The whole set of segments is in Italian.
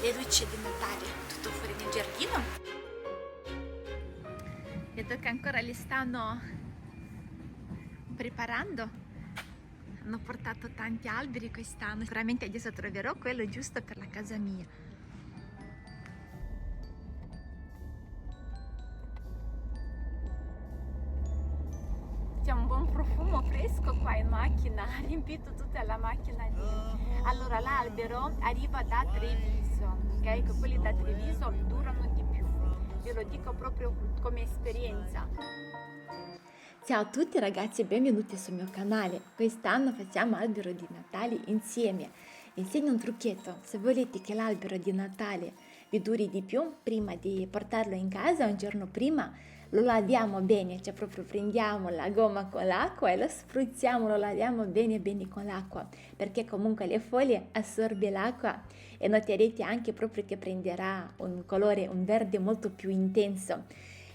le luci di Natale, tutto fuori nel giardino. Vedo che ancora li stanno preparando. Hanno portato tanti alberi quest'anno. Sicuramente adesso troverò quello giusto per la casa mia. C'è un buon profumo fresco qua in macchina, ha riempito tutta la macchina di... Allora l'albero arriva da Treviso, ok? Quelli da Treviso durano di più, ve lo dico proprio come esperienza. Ciao a tutti ragazzi e benvenuti sul mio canale. Quest'anno facciamo albero di Natale insieme. Vi insegno un trucchetto: se volete che l'albero di Natale vi duri di più, prima di portarlo in casa un giorno prima lo laviamo bene, cioè proprio prendiamo la gomma con l'acqua e lo spruzziamo, lo laviamo bene bene con l'acqua, perché comunque le foglie assorbe l'acqua e noterete anche proprio che prenderà un colore, un verde molto più intenso.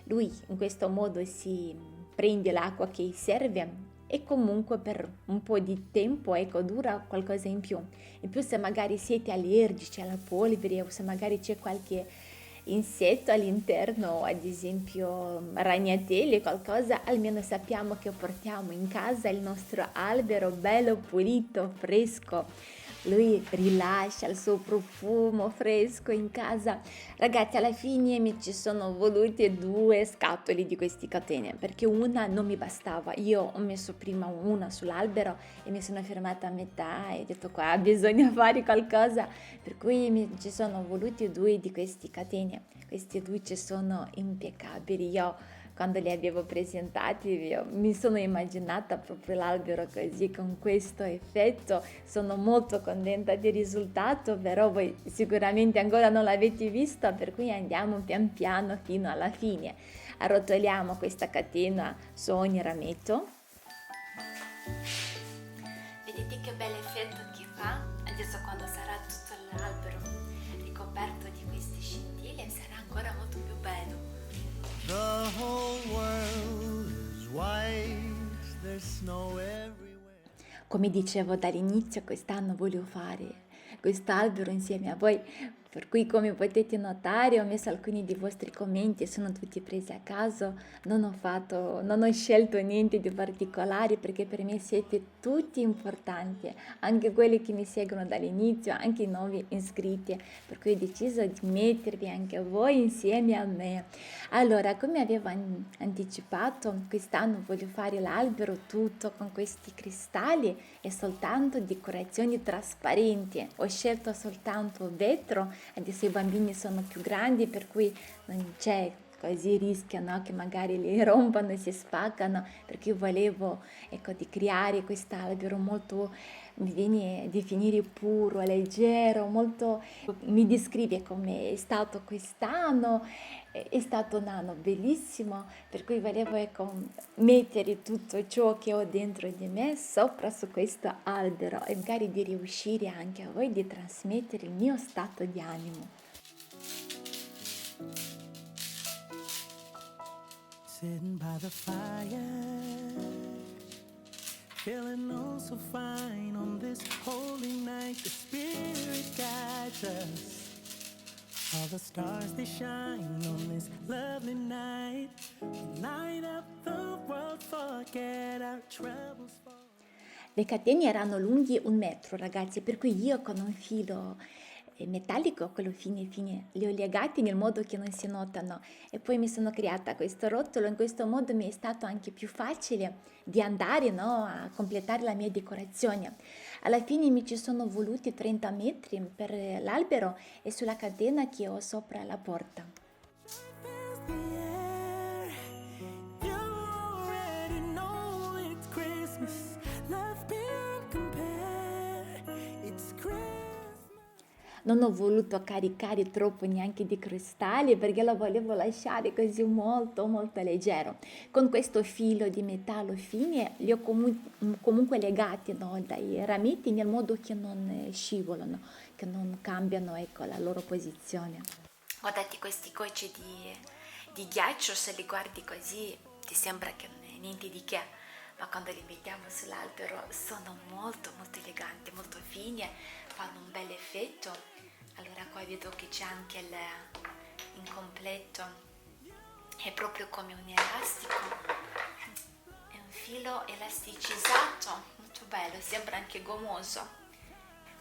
Lui in questo modo si prende l'acqua che gli serve e comunque per un po' di tempo, ecco, dura qualcosa in più. In più, se magari siete allergici alla polvere o se magari c'è qualche insetto all'interno, ad esempio ragnateli, qualcosa, almeno sappiamo che portiamo in casa il nostro albero bello pulito, fresco. Lui rilascia il suo profumo fresco in casa. Ragazzi, alla fine mi ci sono volute 2 scatole di queste catene, perché una non mi bastava. Io ho messo prima una sull'albero e mi sono fermata a metà e ho detto qua bisogna fare qualcosa, per cui mi ci sono volute 2 di queste catene. Queste luci sono impeccabili. Io quando li avevo presentati mi sono immaginata proprio l'albero così, con questo effetto. Sono molto contenta del risultato, però voi sicuramente ancora non l'avete visto, per cui andiamo pian piano fino alla fine. Arrotoliamo questa catena su ogni rametto. Vedete che bel effetto che fa? Adesso quando sarà tutto l'albero ricoperto di queste scintille sarà ancora molto più bello. The whole world is white, there's snow everywhere. Come dicevo dall'inizio, quest'anno voglio fare quest'albero insieme a voi, per cui come potete notare ho messo alcuni dei vostri commenti, sono tutti presi a caso, non ho scelto niente di particolare perché per me siete tutti importanti, anche quelli che mi seguono dall'inizio, anche i nuovi iscritti, per cui ho deciso di mettervi anche voi insieme a me. Allora, come avevo anticipato, quest'anno voglio fare l'albero tutto con questi cristalli e soltanto decorazioni trasparenti. Ho scelto soltanto vetro, adesso i bambini sono più grandi per cui non c'è così rischiano che magari li rompano e si spaccano, perché io volevo, ecco, di creare quest'albero molto, mi viene a definire puro, leggero, molto, mi descrive come è stato quest'anno, è stato un anno bellissimo, per cui volevo, ecco, mettere tutto ciò che ho dentro di me sopra su questo albero e magari di riuscire anche a voi di trasmettere il mio stato di animo. Sitting by the fire, feeling oh so fine on this holy night. The spirit guides us. All the stars they shine on this lovely night. Light up the world, forget our troubles. Le catene erano lunghe 1 metro, ragazzi, per cui io con un filo metallico, quello fine, li ho legati nel modo che non si notano e poi mi sono creata questo rotolo. In questo modo mi è stato anche più facile di andare, no, a completare la mia decorazione. Alla fine mi ci sono voluti 30 metri per l'albero e sulla catena che ho sopra la porta. Non ho voluto caricare troppo neanche di cristalli perché lo volevo lasciare così molto molto leggero. Con questo filo di metallo fine li ho comunque legati, no, dai rametti nel modo che non scivolano, che non cambiano, ecco, la loro posizione. Guardate questi gocce di ghiaccio, se li guardi così ti sembra che non è niente di che, ma quando li mettiamo sull'albero sono molto molto eleganti, molto fini, fanno un bel effetto. Allora qua vedo che c'è anche il incompleto, è proprio come un elastico, è un filo elasticizzato, molto bello, sembra anche gommoso.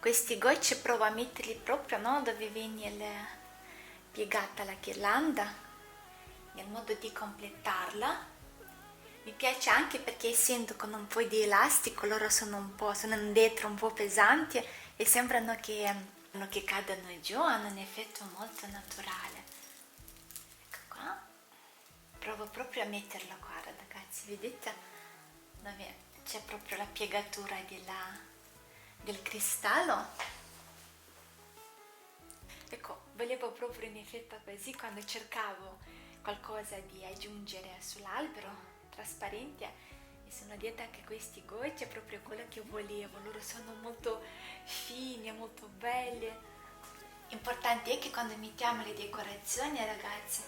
Questi gocce provo a metterli proprio, no, dove viene piegata la ghirlanda, nel modo di completarla. Mi piace anche perché essendo con un po' di elastico loro sono dentro un po' pesanti e sembrano che cadano giù, hanno un effetto molto naturale. Ecco qua, provo proprio a metterlo qua, ragazzi, vedete dove c'è proprio la piegatura del cristallo. Ecco, volevo proprio un effetto così quando cercavo qualcosa di aggiungere sull'albero trasparente e sono detta che questi gocci è proprio quello che volevo, loro sono molto fini, molto belli. Importante è che quando mettiamo le decorazioni, ragazzi,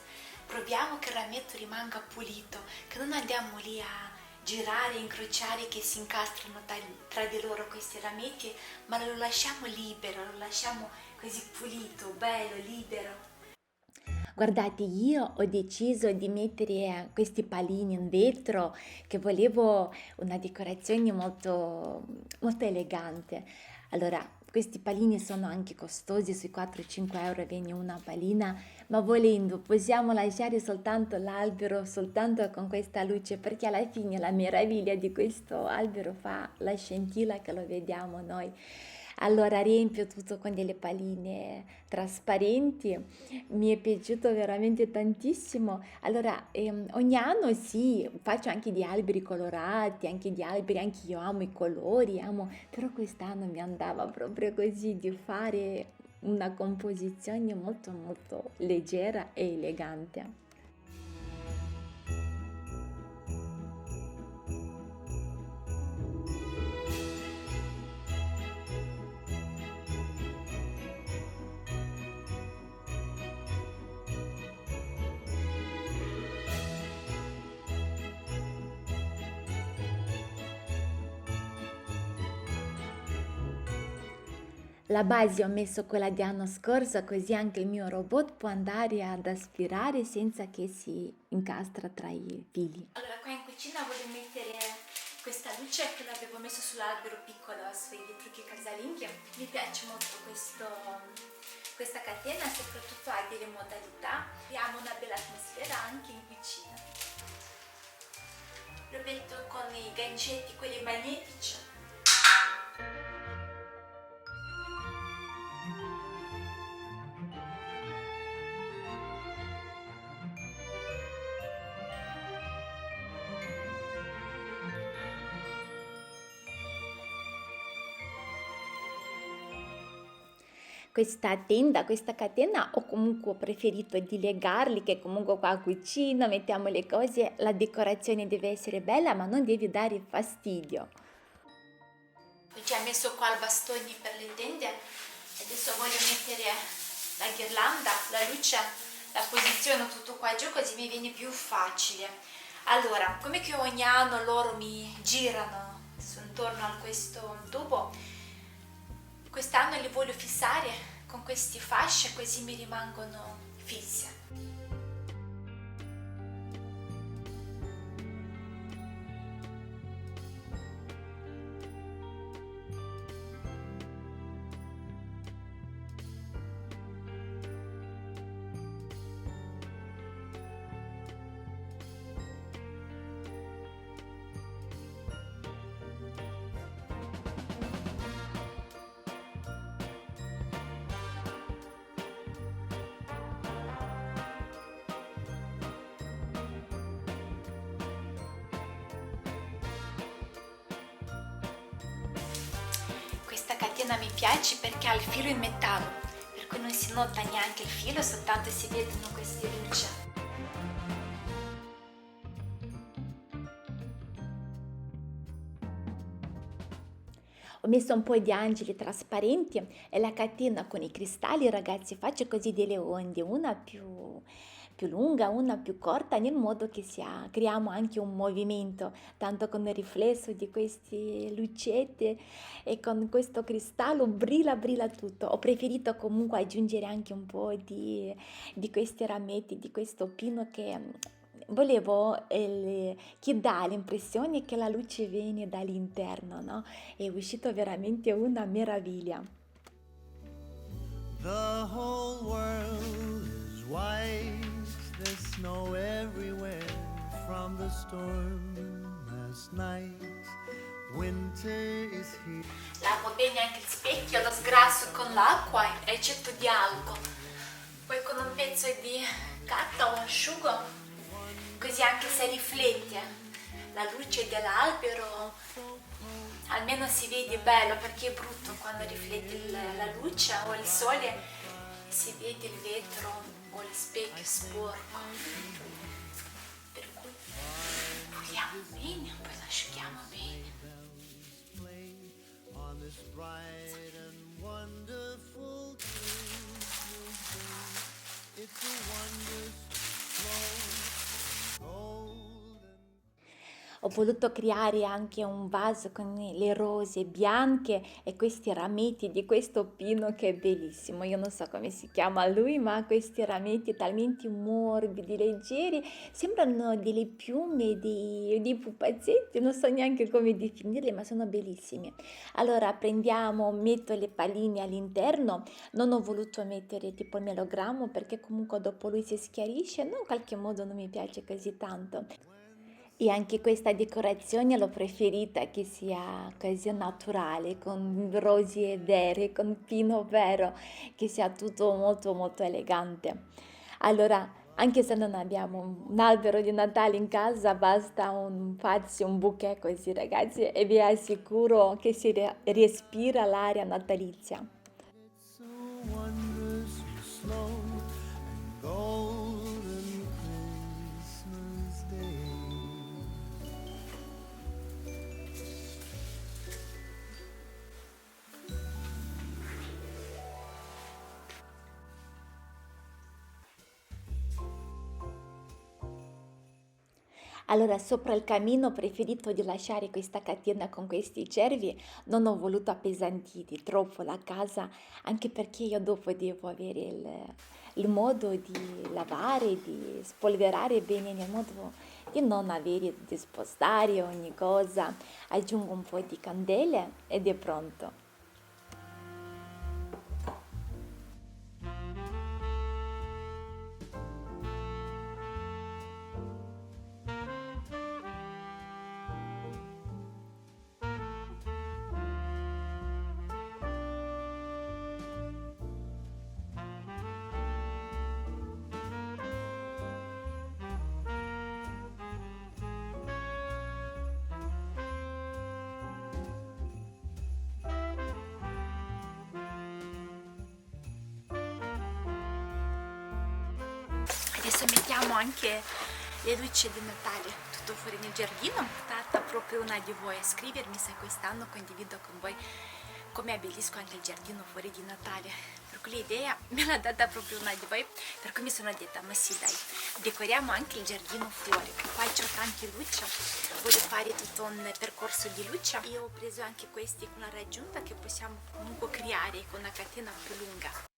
proviamo che il rametto rimanga pulito, che non andiamo lì a girare, incrociare, che si incastrano tra di loro questi rametti, ma lo lasciamo libero, lo lasciamo così pulito, bello, libero. Guardate, io ho deciso di mettere questi palini in vetro che volevo una decorazione molto, molto elegante. Allora, questi palini sono anche costosi, sui 4-5 euro viene una palina, ma volendo possiamo lasciare soltanto l'albero, soltanto con questa luce, perché alla fine la meraviglia di questo albero fa la scintilla che lo vediamo noi. Allora riempio tutto con delle palline trasparenti, mi è piaciuto veramente tantissimo. Allora ogni anno sì, faccio anche di alberi colorati, anche di alberi, anche io amo i colori, però quest'anno mi andava proprio così di fare una composizione molto molto leggera e elegante. La base ho messo quella di anno scorso, così anche il mio robot può andare ad aspirare senza che si incastra tra i fili. Allora qua in cucina voglio mettere questa luce che l'avevo messo sull'albero piccolo sui trucchi casalinghi. Mi piace molto questa catena, soprattutto ha delle modalità. Abbiamo una bella atmosfera anche in cucina. Lo metto con i gancetti, quelli magnetici. Questa catena ho comunque preferito di legarli, che comunque qua a cucina mettiamo le cose, la decorazione deve essere bella ma non deve dare fastidio. Ho già messo qua il bastone per le tende, adesso voglio mettere la ghirlanda, la luce, la posiziono tutto qua giù così mi viene più facile. Allora, come che ogni anno loro mi girano intorno a questo tubo, quest'anno li voglio fissare con queste fasce così mi rimangono fisse. Questa catena mi piace perché ha il filo in metallo, per cui non si nota neanche il filo, soltanto si vedono queste luci. Ho messo un po' di angeli trasparenti e la catena con i cristalli, ragazzi, faccio così delle onde, una più più lunga, una più corta, nel modo che creiamo anche un movimento, tanto con il riflesso di queste lucette e con questo cristallo brilla tutto. Ho preferito comunque aggiungere anche un po' di questi rametti, di questo pino che volevo, che dà l'impressione che la luce viene dall'interno, no? È uscito veramente una meraviglia. The whole world is white, there's snow everywhere from the storm last night. Winter is here. Lavo bene anche il specchio, lo sgrasso con l'acqua, eccetto di alcol. Poi con un pezzo di carta o asciugo, così anche se riflette la luce dell'albero, almeno si vede bello, perché è brutto quando riflette la luce o il sole, si vede il vetro o il specchio sporco. Per cui puliamo bene, poi lo asciughiamo bene. On this bright and wonderful Christmas day, it's a wondrous golden. Ho voluto creare anche un vaso con le rose bianche e questi rametti di questo pino che è bellissimo. Io non so come si chiama lui, ma ha questi rametti talmente morbidi, leggeri, sembrano delle piume, dei pupazzetti, non so neanche come definirli, ma sono bellissimi. Allora metto le palline all'interno, non ho voluto mettere tipo il melogrammo perché comunque dopo lui si schiarisce, no, in qualche modo non mi piace così tanto. E anche questa decorazione l'ho preferita che sia così naturale, con rose vere, con pino vero, che sia tutto molto molto elegante. Allora, anche se non abbiamo un albero di Natale in casa, basta farsi un bouquet così, ragazzi, e vi assicuro che si respira l'aria natalizia. It's so wondrous slow and golden Christmas Day. Allora, sopra il camino ho preferito di lasciare questa catena con questi cervi, non ho voluto appesantire troppo la casa, anche perché io dopo devo avere il modo di lavare, di spolverare bene, nel modo di non avere di spostare ogni cosa. Aggiungo un po' di candele ed è pronto. Adesso mettiamo anche le luci di Natale tutto fuori nel giardino. È stata proprio una di voi a scrivermi se quest'anno condivido con voi come abbellisco anche il giardino fuori di Natale. Per cui l'idea me l'ha data proprio una di voi, per cui mi sono detta, ma sì dai, decoriamo anche il giardino fuori. Qua c'ho tante luci, voglio fare tutto un percorso di luce. Io ho preso anche questi con la raggiunta che possiamo comunque creare con una catena più lunga.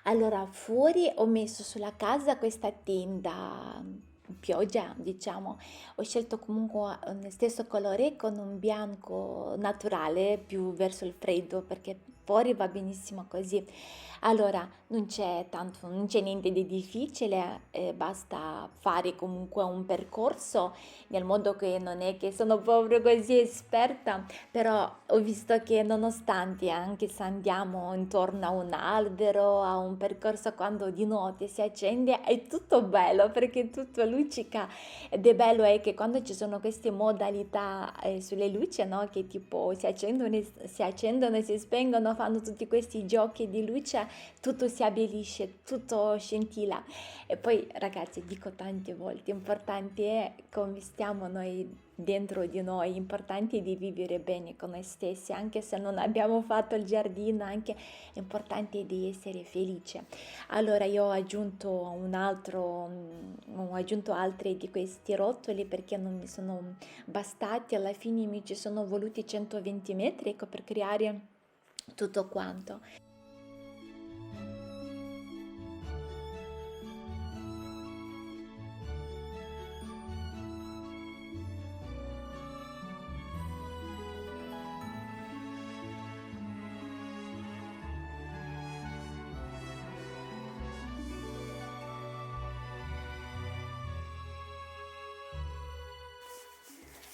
Allora, fuori ho messo sulla casa questa tenda pioggia, diciamo. Ho scelto comunque lo stesso colore con un bianco naturale più verso il freddo perché fuori va benissimo così. Allora, non c'è niente di difficile, basta fare comunque un percorso nel modo che non è che sono proprio così esperta, però ho visto che nonostante, anche se andiamo intorno a un albero, a un percorso quando di notte si accende, è tutto bello perché tutto luccica ed è bello è che quando ci sono queste modalità sulle luci, no? Che tipo si accendono e si spengono fanno tutti questi giochi di luce, tutto si abbellisce, tutto scintilla. E poi ragazzi, dico tante volte, importante è come stiamo noi dentro di noi, importante è di vivere bene con noi stessi, anche se non abbiamo fatto il giardino, anche è importante di essere felice. Allora io ho aggiunto altri di questi rotoli perché non mi sono bastati, alla fine mi ci sono voluti 120 metri, ecco, per creare tutto quanto.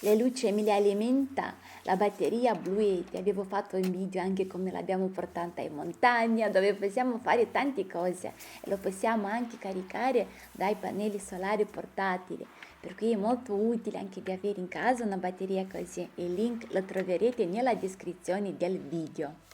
Le luci me le alimenta la batteria blu e ti avevo fatto un video anche come l'abbiamo portata in montagna dove possiamo fare tante cose e lo possiamo anche caricare dai pannelli solari portatili, per cui è molto utile anche di avere in casa una batteria così. Il link lo troverete nella descrizione del video.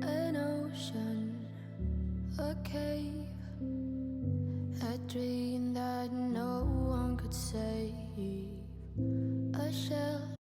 An ocean, a cave, a dream that no one could save, a shell.